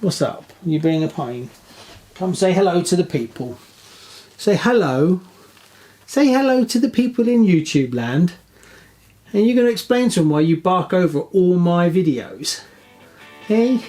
What's up? You being a pain? Come say hello to the people. Say hello. Say hello to the people in YouTube land. And you're going to explain to them why you bark over all my videos. Hey?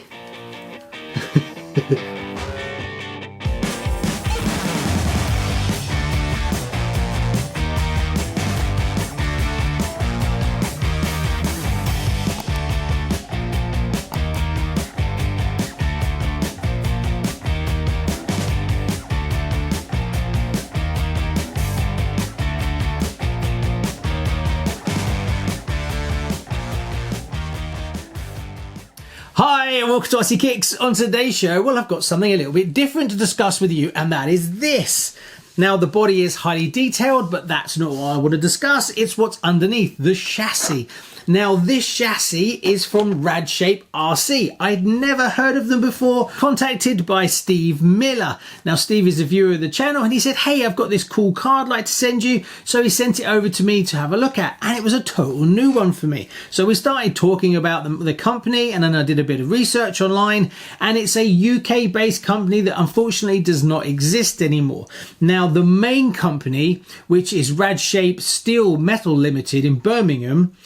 Hi and welcome to RCKicks. On today's show, well, I've got something a little bit different to discuss with you, and that is this. Now, the body is highly detailed, but that's not what I want to discuss. It's what's underneath, the chassis. Now, this chassis is from RadshapeRC. I'd never heard of them before. Contacted by Steve Miller. Now, Steve is a viewer of the channel, and he said, hey, I've got this cool car I'd like to send you. So he sent it over to me to have a look at, and it was a total new one for me. So we started talking about the company, and then I did a bit of research online, and it's a UK-based company that unfortunately does not exist anymore. Now, the main company, which is Radshape Steel Metal Limited in Birmingham,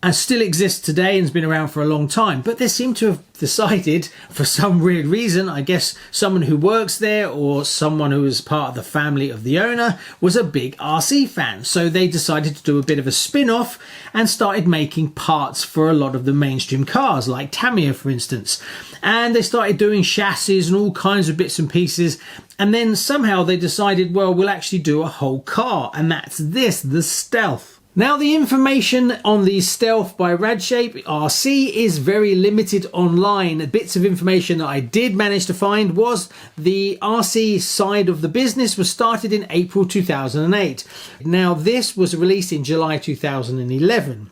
and still exists today and has been around for a long time, but they seem to have decided, for some weird reason, I guess someone who works there or someone who was part of the family of the owner was a big RC fan, so they decided to do a bit of a spin-off and started making parts for a lot of the mainstream cars, like Tamiya for instance, and they started doing chassis and all kinds of bits and pieces, and then somehow they decided, well, we'll actually do a whole car, and that's this, the Stealth. Now, the information on the Stealth by RadshapeRC is very limited online. Bits of information that I did manage to find was the RC side of the business was started in April 2008. Now, this was released in July 2011.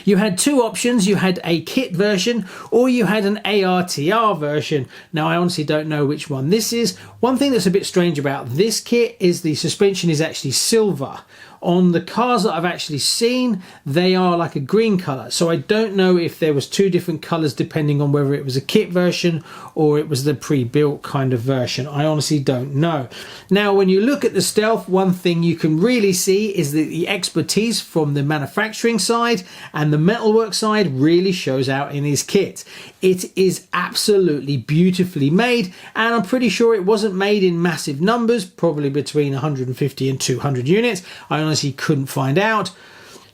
You had two options. You had a kit version or you had an ARTR version. Now, I honestly don't know which one this is. One thing that's a bit strange about this kit is the suspension is actually silver. On the cars that I've actually seen, they are like a green color. So I don't know if there was two different colors depending on whether it was a kit version or it was the pre-built kind of version. I honestly don't know. Now, when you look at the Stealth, one thing you can really see is that the expertise from the manufacturing side and the metalwork side really shows out in his kit. It is absolutely beautifully made, and I'm pretty sure it wasn't made in massive numbers, probably between 150 and 200 units. I honestly couldn't find out.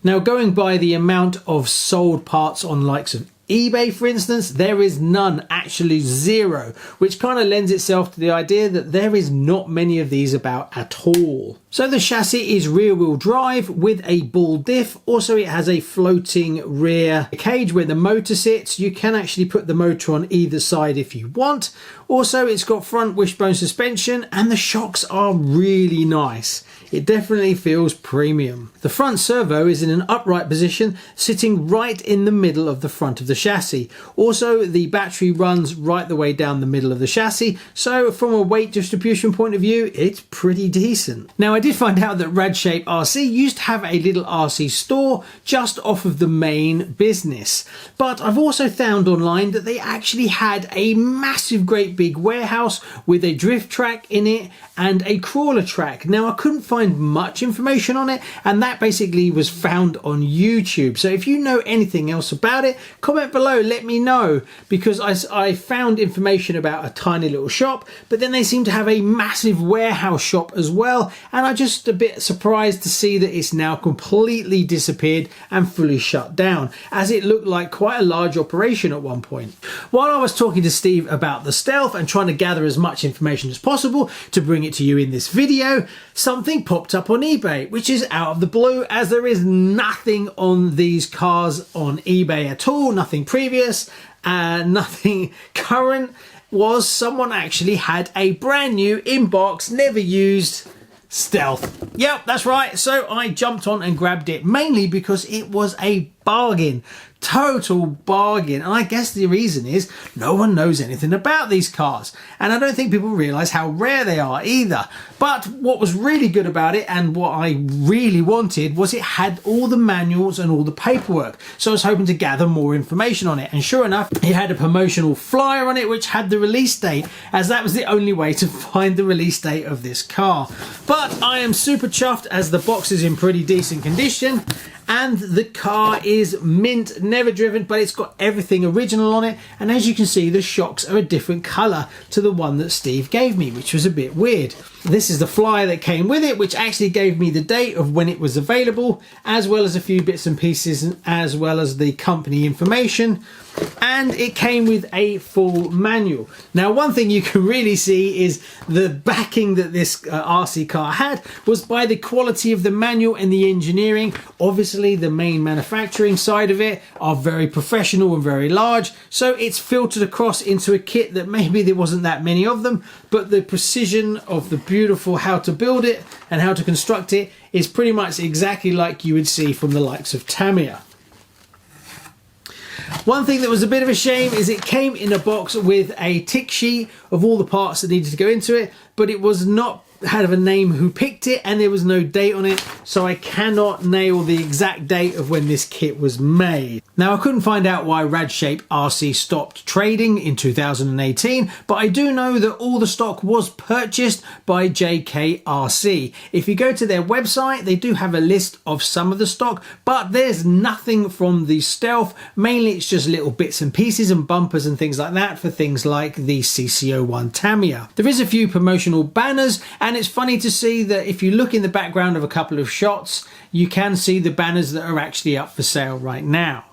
Now, going by the amount of sold parts on likes of eBay, for instance, there is none, actually zero, which kind of lends itself to the idea that there is not many of these about at all. So the chassis is rear-wheel drive with a ball diff. Also, it has a floating rear cage where the motor sits. You can actually put the motor on either side if you want. Also, it's got front wishbone suspension and the shocks are really nice. It definitely feels premium. The front servo is in an upright position, sitting right in the middle of the front of the chassis. Also, the battery runs right the way down the middle of the chassis, so from a weight distribution point of view, it's pretty decent. Now, I did find out that RadshapeRC used to have a little RC store just off of the main business, but I've also found online that they actually had a massive, great big warehouse with a drift track in it and a crawler track. Now, I couldn't find much information on it, and that basically was found on YouTube. So if you know anything else about it, comment below, let me know, because I found information about a tiny little shop, but then they seem to have a massive warehouse shop as well, and I'm just a bit surprised to see that it's now completely disappeared and fully shut down, as it looked like quite a large operation at one point. While I was talking to Steve about the Stealth and trying to gather as much information as possible to bring it to you in this video, something popped up on eBay, which is out of the blue, as there is nothing on these cars on eBay at all, nothing previous, nothing current. Was someone actually had a brand new inbox, never used Stealth. Yep, that's right. So I jumped on and grabbed it, mainly because it was a bargain. total bargain, and I guess the reason is no one knows anything about these cars, and I don't think people realize how rare they are either. But what was really good about it, and what I really wanted, was it had all the manuals and all the paperwork, so I was hoping to gather more information on it. And sure enough, it had a promotional flyer on it which had the release date, as that was the only way to find the release date of this car. But I am super chuffed, as the box is in pretty decent condition and the car is mint, never driven, but it's got everything original on it. And as you can see, the shocks are a different color to the one that Steve gave me, which was a bit weird. This is the flyer that came with it, which actually gave me the date of when it was available, as well as a few bits and pieces, as well as the company information. And it came with a full manual. Now, one thing you can really see is the backing that this RC car had was by the quality of the manual and the engineering. Obviously, the main manufacturing side of it are very professional and very large, so it's filtered across into a kit that maybe there wasn't that many of them, but the precision of the beautiful how to build it and how to construct it is pretty much exactly like you would see from the likes of Tamiya. One thing that was a bit of a shame is it came in a box with a tick sheet of all the parts that needed to go into it, but it was not had a name who picked it, and there was no date on it, so I cannot nail the exact date of when this kit was made. Now, I couldn't find out why RadshapeRC stopped trading in 2018, but I do know that all the stock was purchased by RCKicks. If you go to their website, they do have a list of some of the stock, but there's nothing from the Stealth. Mainly it's just little bits and pieces and bumpers and things like that for things like the CC01 Tamiya. There is a few promotional banners, and it's funny to see that if you look in the background of a couple of shots, you can see the banners that are actually up for sale right now.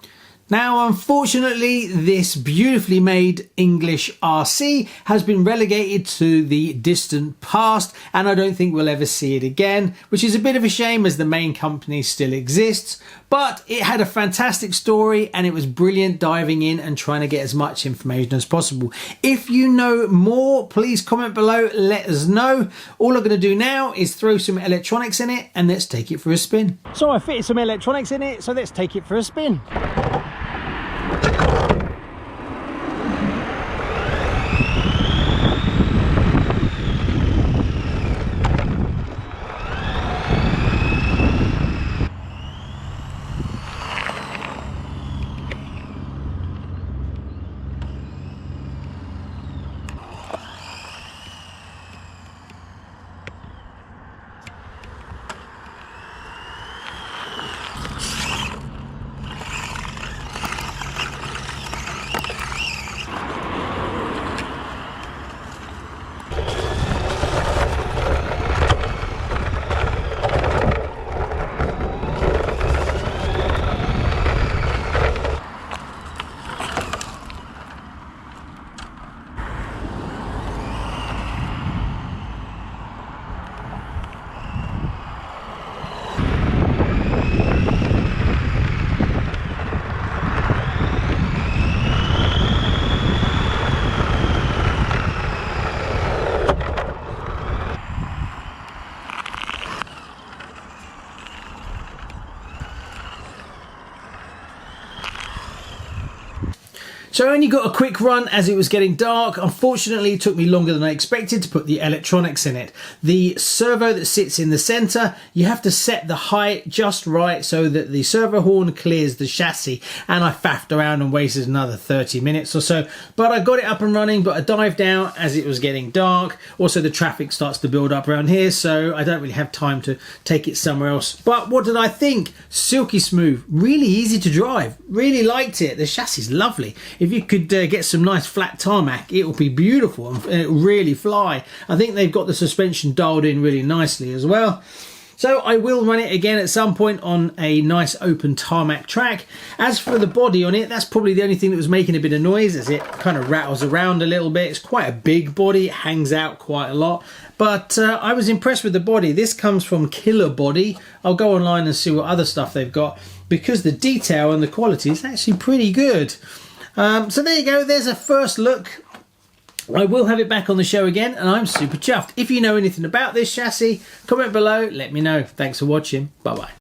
Now, unfortunately, this beautifully made English RC has been relegated to the distant past, and I don't think we'll ever see it again, which is a bit of a shame as the main company still exists. But it had a fantastic story, and it was brilliant diving in and trying to get as much information as possible. If you know more, please comment below, let us know. All I'm going to do now is throw some electronics in it, and let's take it for a spin. So I fitted some electronics in it, so let's take it for a spin. So I only got a quick run as it was getting dark. Unfortunately, it took me longer than I expected to put the electronics in it. The servo that sits in the center, you have to set the height just right so that the servo horn clears the chassis, and I faffed around and wasted another 30 minutes or so. But I got it up and running, but I dived out as it was getting dark. Also, the traffic starts to build up around here, so I don't really have time to take it somewhere else. But what did I think? Silky smooth, really easy to drive. Really liked it. The chassis is lovely. If you could get some nice flat tarmac, it will be beautiful and it will really fly. I think they've got the suspension dialed in really nicely as well. So I will run it again at some point on a nice open tarmac track. As for the body on it, that's probably the only thing that was making a bit of noise as it kind of rattles around a little bit. It's quite a big body, it hangs out quite a lot. But I was impressed with the body. This comes from Killer Body. I'll go online and see what other stuff they've got, because the detail and the quality is actually pretty good. So there you go, there's a first look. I will have it back on the show again, and I'm super chuffed. If you know anything about this chassis, comment below, let me know. Thanks for watching. Bye bye.